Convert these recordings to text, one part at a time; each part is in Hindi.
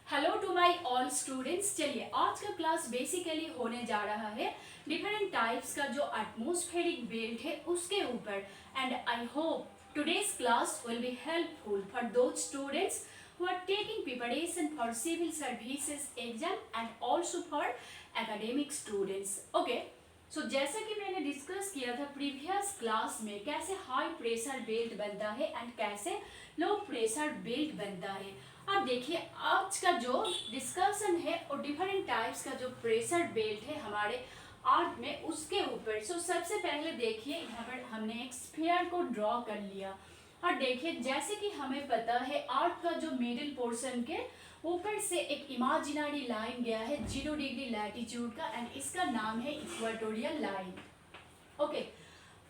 Hello to my all students. चलिए आज का क्लास बेसिकली होने जा रहा है डिफरेंट टाइप्स का जो एटमॉस्फेरिक बेल्ट है उसके ऊपर। And I hope today's class will be helpful for those students who are taking preparation for civil services exam and also for academic students. Okay, so जैसा कि मैंने डिस्कस किया था प्रीवियस क्लास में कैसे हाई प्रेशर बेल्ट बनता है एंड कैसे लो प्रेशर बेल्ट बनता है। अब देखिए आज का जो डिस्कशन है और डिफरेंट टाइप्स का जो प्रेशर बेल्ट है हमारे आर्ट में उसके ऊपर। सो सबसे पहले देखिए यहाँ पर हमने एक स्फीयर को ड्रॉ कर लिया और देखिए जैसे कि हमें पता है आर्ट का जो मिडिल पोर्शन के ऊपर से एक इमेजिनरी लाइन गया है 0 डिग्री लैटिट्यूड का एंड इसका नाम है इक्वाटोरियल लाइन। ओके,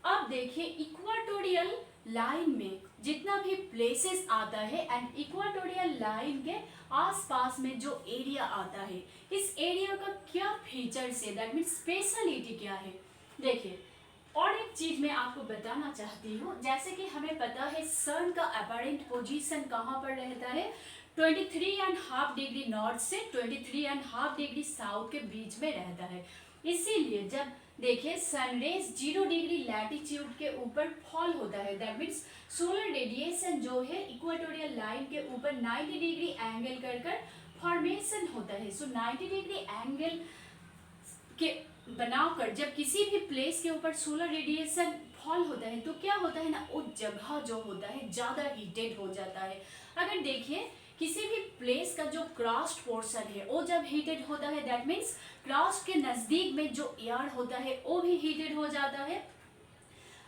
अब देखिए इक्वाटोरियल लाइन में जितना भी प्लेसेस आता है एंड इक्वाटोरियल लाइन के आसपास में जो एरिया आता है इस एरिया का क्या फीचर्स है, दैट मीन्स स्पेशलिटी क्या है। देखिए और एक चीज मैं आपको बताना चाहती हूँ, जैसे कि हमें पता है सन का अपरेंट पोजीशन कहाँ पर रहता है 23.5 डिग्री नॉर्थ से 23.5 डिग्री साउथ के बीच में रहता है। इसीलिए जब देखिए सनरेज 0 डिग्री लैटिट्यूड के ऊपर फॉल होता है, दैट मीन्स सोलर रेडिएशन जो है इक्वाटोरियल लाइन के ऊपर 90 डिग्री एंगल कर फॉर्मेशन होता है। सो 90 डिग्री एंगल के बनाकर जब किसी भी प्लेस के ऊपर सोलर रेडिएशन फॉल होता है तो क्या होता है ना, वो जगह जो होता है ज़्यादा हीटेड हो जाता है। अगर देखिए किसी भी प्लेस का जो क्रस्ट पोर्शन है वो जब हीटेड होता है दैट मीन्स क्रस्ट के नज़दीक में जो एयर होता है वो भी हीटेड हो जाता है।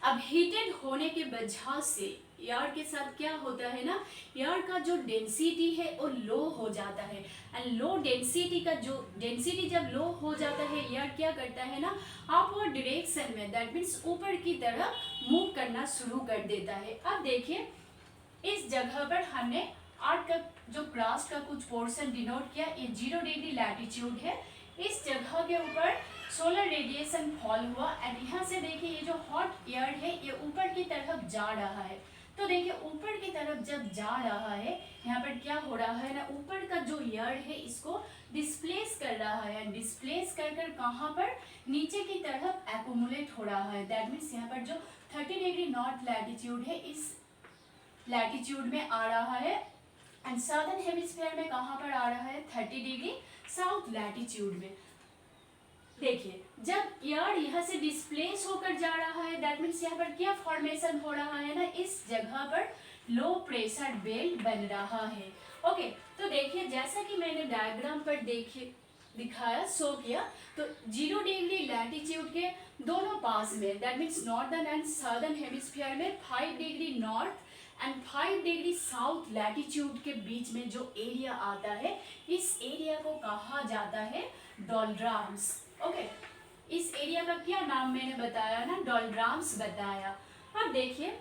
अब हीटेड होने के वजह से एयर के साथ क्या होता है ना, एयर का जो डेंसिटी है वो लो हो जाता है एंड लो डेंसिटी का जो डेंसिटी जब लो हो जाता है एयर क्या करता है ना, अपवर्ड डायरेक्शन में दैट मीन्स ऊपर की तरफ मूव करना शुरू कर देता है। अब देखिए इस जगह पर हमने आर्ट का जो क्रस्ट का कुछ पोर्शन डिनोट किया, ये 0 डिग्री लैटिट्यूड है। इस जगह के ऊपर सोलर रेडिएशन फॉल हुआ एंड यहाँ से देखिए ये जो हॉट एयर है ये ऊपर की तरफ जा रहा है। तो देखिए ऊपर की तरफ जब जा रहा है यहाँ पर क्या हो रहा है ना, ऊपर का जो एयर है इसको डिस्प्लेस कर रहा है, डिस्प्लेस कर कहाँ पर नीचे की तरफ एक्यूमुलेट हो रहा है। दैट मीन्स यहाँ पर जो 30 डिग्री नॉर्थ लैटिट्यूड है इस लैटिट्यूड में आ रहा है एंड सदर्न हेमिस्फीयर में कहाँ पर आ रहा है 30 डिग्री साउथ लैटिट्यूड में। देखिए जब एयर यहाँ से डिस्प्लेस होकर जा रहा है दैट मीन्स यहाँ पर क्या फॉर्मेशन हो रहा है ना, इस जगह पर लो प्रेशर बेल्ट बन रहा है। ओके, तो देखिए जैसा कि मैंने डायग्राम पर देखिए दिखाया शो किया, तो 0 डिग्री लैटिट्यूड के दोनों पास में that means northern and southern hemisphere में 5 degree north and 5 degree south latitude के बीच में जो एरिया आता है इस एरिया को कहा जाता है डोलड्रम्स। ओके, इस एरिया का क्या नाम मैंने बताया ना, डोलड्रम्स बताया। अब देखिए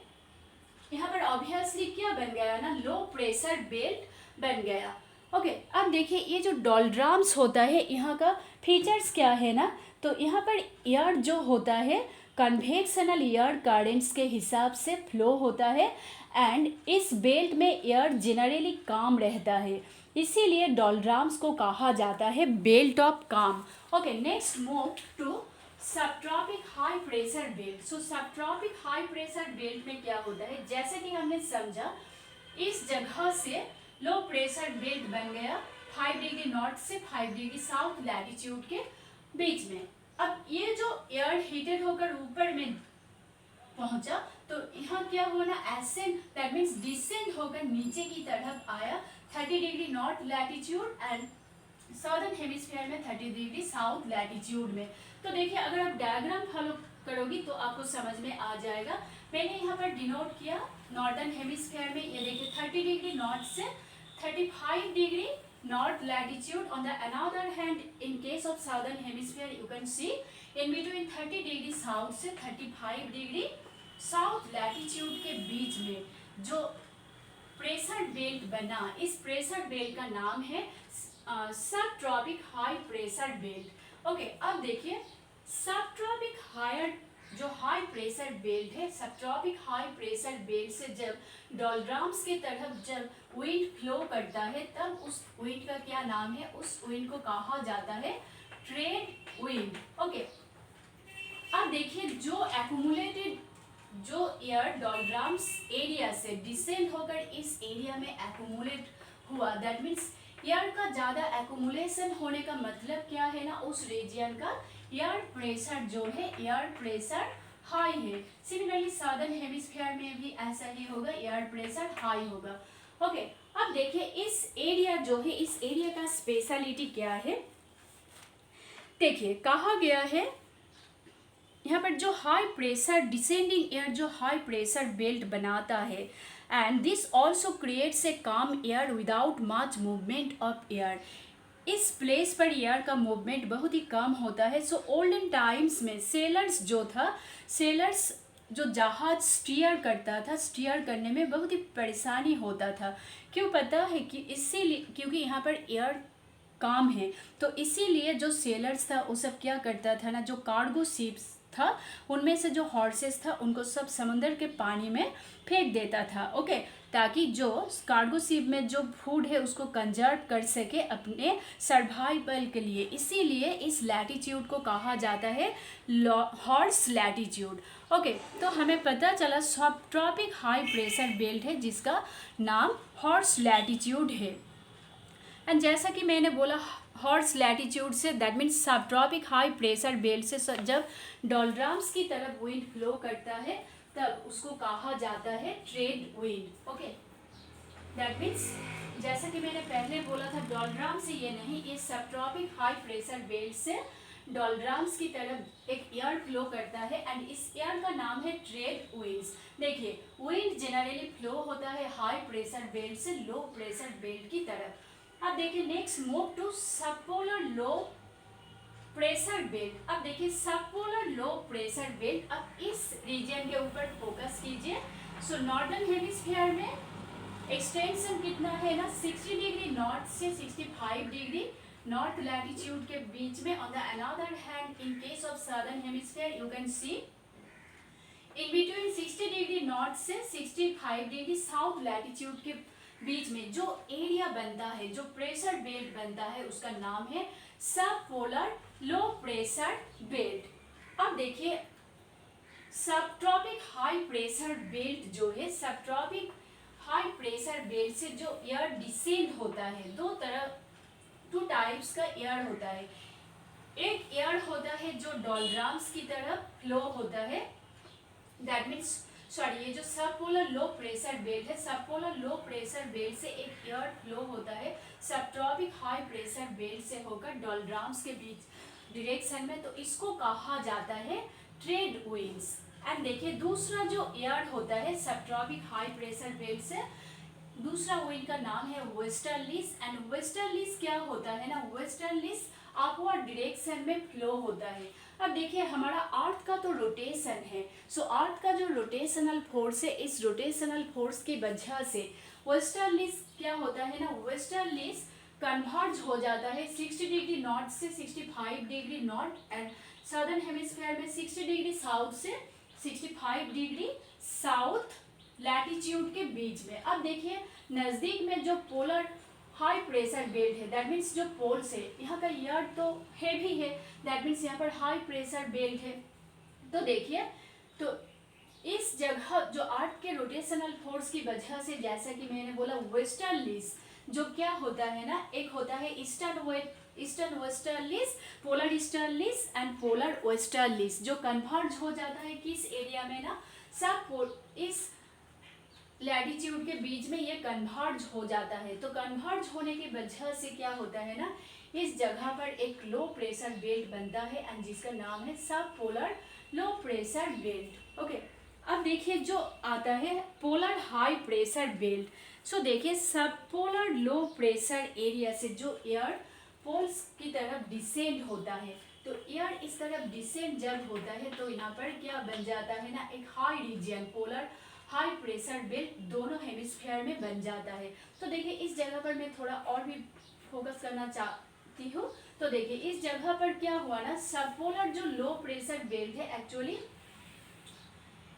यहाँ पर ऑब्वियसली क्या बन गया ना, लो प्रेशर बेल्ट बन गया। ओके, अब देखिए ये जो डोलड्रम्स होता है यहाँ का फीचर्स क्या है ना, तो यहाँ पर एयर जो होता है कन्वेक्शनल एयर करेंट्स के हिसाब से फ्लो होता है एंड इस बेल्ट में एयर जनरली काम रहता है, इसीलिए डोलड्रम्स को कहा जाता है belt of calm. Okay, next move to subtropic high pressure belt. So subtropic high pressure belt में क्या होता है, जैसे कि हमने समझा इस जगह से लो प्रेशर बेल्ट बन गया 5 डिग्री नॉर्थ से 5 डिग्री साउथ लैटिट्यूड के बीच में। अब ये जो एयर हीटेड होकर ऊपर में पहुंचा तो यहाँ क्या हुआ ना, एसेंड दैट मीन्स डिसेंड होकर नीचे की तरफ आया 30 degree north latitude and southern hemisphere में 30 डिग्री साउथ लैटिट्यूड में। तो देखिए अगर आप डायग्राम फॉलो करोगी तो आपको समझ में आ जाएगा। मैंने यहाँ पर डिनोट किया नॉर्दर्न हेमिस्फीयर में ये देखिए 30 डिग्री नॉर्थ से 35 degree north latitude. On the another hand in case of southern hemisphere you can see in between 30 degree south से 35 डिग्री साउथ लैटिट्यूड के बीच में जो प्रेशर बेल्ट बना, इस प्रेशर बेल्ट का नाम है subtropic high pressure belt. Okay, अब देखिए सब ट्रॉपिक हायर जो हाई प्रेशर बेल्ट है, subtropic high pressure belt से जब डोलड्रम्स की तरफ जब विंड फ्लो करता है तब उस विंड का क्या नाम है, उस विंड को कहा जाता है ट्रेड विंड। ओके, अब देखिए जो एक्यूमुलेटेड जो एयर डोलड्रम्स एरिया से डिसेंड होकर इस एरिया में एक्यूमुलेट हुआ, दैट मीन्स एयर का ज़्यादा एक्यूमुलेशन होने का मतलब क्या है ना, उस रीजन का एयर प्रेशर जो है, एयर प्रेशर हाई है। सिमिलरली सदर्न हेमिस्फीयर में भी ऐसा ही होगा, एयर प्रेशर हाई होगा। ओके, अब देखिए इस एरिया जो है, इस एरिया का स्पेशलिटी क्या है, देखिए कहा गया है यहाँ पर जो हाई प्रेशर डिसेंडिंग एयर जो हाई प्रेशर बेल्ट बनाता है, and this also creates a calm air without much movement of air. इस प्लेस पर एयर का मूवमेंट बहुत ही कम होता है। सो ओल्डन टाइम्स में सेलर्स जो था, सेलर्स जो जहाज स्टीयर करता था, स्टीयर करने में बहुत ही परेशानी होता था। क्यों पता है कि इसीलिए, क्योंकि यहाँ पर एयर काम है, तो इसीलिए जो सेलर्स था वो सब क्या करता था ना, जो कार्गो शिप्स था उनमें से जो हॉर्सेस था उनको सब समुंदर के पानी में फेंक देता था। ओके, ताकि जो कार्गो शिप में जो फूड है उसको कंजर्व कर सके अपने सर्वाइवल के लिए। इसीलिए इस लैटिट्यूड को कहा जाता है हॉर्स लैटिट्यूड। ओके, तो हमें पता चला सब ट्रॉपिक हाई प्रेशर बेल्ट है जिसका नाम हॉर्स लैटिट्यूड है। एंड जैसा कि मैंने बोला हॉर्स लैटिट्यूड से, दैट मीन्स सब ट्रॉपिक हाई प्रेशर बेल्ट से जब डोलड्रम्स की तरफ विंड फ्लो करता है तब उसको कहा जाता है trade wind. Okay, that means जैसा कि मैंने पहले बोला था डोलड्रम से ये नहीं, ये सब ट्रॉपिक हाई प्रेशर बेल्ट से डोलड्रम्स की तरफ एक एयर फ्लो करता है एंड इस एयर का नाम है ट्रेड विंड्स। देखिए विंड जनरली फ्लो होता है हाई प्रेशर बेल्ट से लो प्रेशर बेल्ट की तरफ। अब देखिए next move to subpolar low pressure belt. अब देखिए सबपोलर लो प्रेशर बेल्ट, अब इस रीजन के ऊपर फोकस कीजिए। सो नॉर्दर्न हेमिस्फीयर में एक्सटेंशन कितना है ना, 60 डिग्री नॉर्थ से 65 डिग्री नॉर्थ लैटिट्यूड के बीच में। On the another hand in case of southern hemisphere you can see in between 60 degree north से 65 डिग्री साउथ लैटिट्यूड के बीच में जो एरिया बनता है, जो प्रेशर बेल्ट बनता है, उसका नाम है सब पोलर लो प्रेशर बेल्ट। अब देखिए subtropic high pressure belt जो है, subtropic high pressure belt से जो एयर डिसेंड होता है, दो तरह टू टाइप्स का एयर होता है। एक एयर होता है जो डोलड्रम्स की तरफ फ्लो होता है, दैट मीन्स सॉरी, ये जो सबपोलर लो प्रेशर बेल्ट है, सबपोलर लो प्रेशर बेल्ट से एक एयर फ्लो होता है subtropic high pressure belt से होकर डोलड्रम्स के बीच डायरेक्शन में, तो इसको कहा जाता है ट्रेड विंड्स। एंड देखिए दूसरा जो एयर होता है subtropic high pressure belt से, दूसरा विंड का नाम है वेस्टर्लीज। एंड वेस्टर्लीज क्या होता है ना, वेस्टर्लीज अपवर्ड डायरेक्शन में फ्लो होता है। अब देखिए हमारा अर्थ का तो रोटेशन है, सो अर्थ का जो रोटेशनल फोर्स है, इस रोटेशनल फोर्स की वजह से वेस्टर्लीज क्या होता है ना, वेस्टर्लीज कन्वर्ज हो जाता है 60 डिग्री नॉर्थ से 65 degree north and southern hemisphere में 60 डिग्री साउथ से 65 डिग्री साउथ लैटिट्यूड के बीच में। अब देखिए नज़दीक में जो पोलर हाई प्रेशर बेल्ट है, दैट मीन्स जो पोल्स है, यहाँ का एयर तो हेवी है, दैट मीन्स यहाँ पर हाई प्रेशर बेल्ट है। तो देखिए तो इस जगह जो अर्थ के रोटेशनल फोर्स की वजह से, जैसा कि मैंने बोला वेस्टर्लीज जो क्या होता है ना, एक होता है eastern westerlies, polar easterlies and polar westerlies, जो कन्वर्ज हो जाता है किस एरिया में ना, सब इस लैटिट्यूड के बीच में ये कन्वर्ज हो जाता है। तो कन्वर्ज होने की वजह से क्या होता है ना, इस जगह पर एक लो प्रेशर बेल्ट बनता है एंड जिसका नाम है सब पोलर लो प्रेशर बेल्ट। ओके, अब देखिए जो आता है पोलर हाई प्रेशर बेल्ट। सो देखिए सब पोलर लो प्रेशर एरिया से जो एयर पोल्स की तरफ डिसेंड होता है, तो एयर इस तरफ डिसेंड जब होता है तो यहाँ पर क्या बन जाता है ना, एक high region polar high pressure belt दोनों हेमिस्फीयर में बन जाता है। तो देखिए इस जगह पर मैं थोड़ा और भी फोकस करना चाहती हूँ। तो देखिए इस जगह पर क्या हुआ ना, सबपोलर जो लो प्रेशर बेल्ट है, एक्चुअली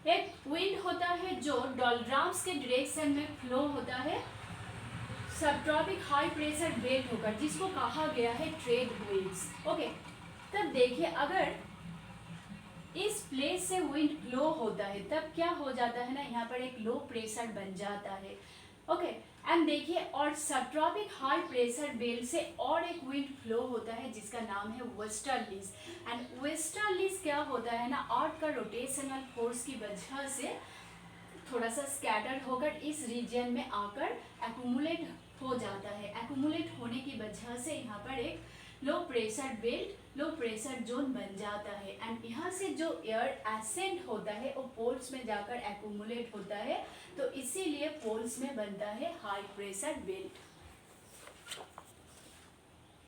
एक विंड होता है जो डोलड्रम्स के डायरेक्शन में फ्लो होता है सबट्रॉपिक हाई प्रेशर बेल्ट होकर, जिसको कहा गया है ट्रेड विंड्स। ओके, तब देखिए अगर इस प्लेस से विंड फ्लो होता है तब क्या हो जाता है ना, यहाँ पर एक लो प्रेशर बन जाता है। ओके, एंड देखिए और सबट्रॉपिक हाई प्रेशर बेल्ट से और एक विंड फ्लो होता है जिसका नाम है वेस्टर्लीज। एंड वेस्टर्लीज क्या होता है ना, अर्थ का रोटेशनल फोर्स की वजह से थोड़ा सा स्कैटर होकर इस रीजन में आकर एक्यूमुलेट हो जाता है। एक्यूमुलेट होने की वजह से यहाँ पर एक लो pressure belt, low pressure zone बन जाता है। एंड यहाँ से जो एयर एसेंट होता है वो पोल्स में जाकर एक्यूमुलेट होता है, तो इसीलिए पोल्स में बनता है हाई प्रेशर बेल्ट।